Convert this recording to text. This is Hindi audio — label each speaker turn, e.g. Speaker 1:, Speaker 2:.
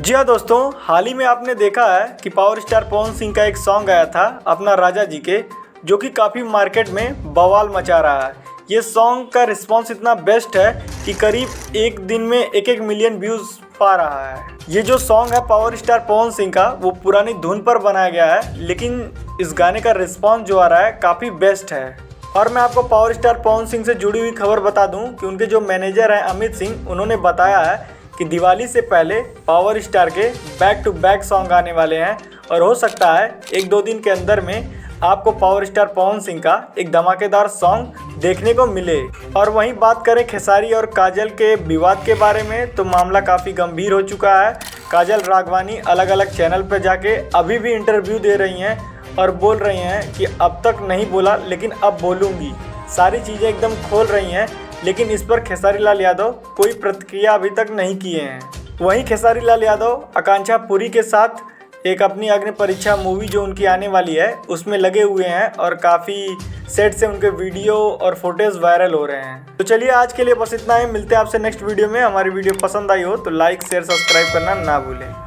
Speaker 1: जी हाँ दोस्तों, हाल ही में आपने देखा है कि पावर स्टार पवन सिंह का एक सॉन्ग आया था अपना राजा जी के, जो कि काफ़ी मार्केट में बवाल मचा रहा है। ये सॉन्ग का रिस्पांस इतना बेस्ट है कि करीब एक दिन में 1-1 मिलियन व्यूज़ पा रहा है। ये जो सॉन्ग है पावर स्टार पवन सिंह का, वो पुरानी धुन पर बनाया गया है, लेकिन इस गाने का रिस्पॉन्स जो आ रहा है काफ़ी बेस्ट है। और मैं आपको पावर स्टार पवन सिंह से जुड़ी हुई खबर बता दूं कि उनके जो मैनेजर हैं अमित सिंह, उन्होंने बताया है कि दिवाली से पहले पावर स्टार के बैक टू बैक सॉन्ग आने वाले हैं और हो सकता है 1-2 दिन के अंदर में आपको पावर स्टार पवन सिंह का एक धमाकेदार सॉन्ग देखने को मिले। और वहीं बात करें खेसारी और काजल के विवाद के बारे में, तो मामला काफ़ी गंभीर हो चुका है। काजल राघवानी अलग अलग चैनल पर जाके अभी भी इंटरव्यू दे रही हैं और बोल रही हैं कि अब तक नहीं बोला लेकिन अब बोलूँगी, सारी चीज़ें एकदम खोल रही हैं। लेकिन इस पर खेसारी लाल यादव कोई प्रतिक्रिया अभी तक नहीं किए हैं। वहीं खेसारी लाल यादव आकांक्षा पुरी के साथ एक अपनी अग्नि परीक्षा मूवी जो उनकी आने वाली है उसमें लगे हुए हैं और काफ़ी सेट से उनके वीडियो और फोटोज़ वायरल हो रहे हैं। तो चलिए आज के लिए बस इतना ही, मिलते हैं आपसे नेक्स्ट वीडियो में। हमारी वीडियो पसंद आई हो तो लाइक शेयर सब्सक्राइब करना ना भूलें।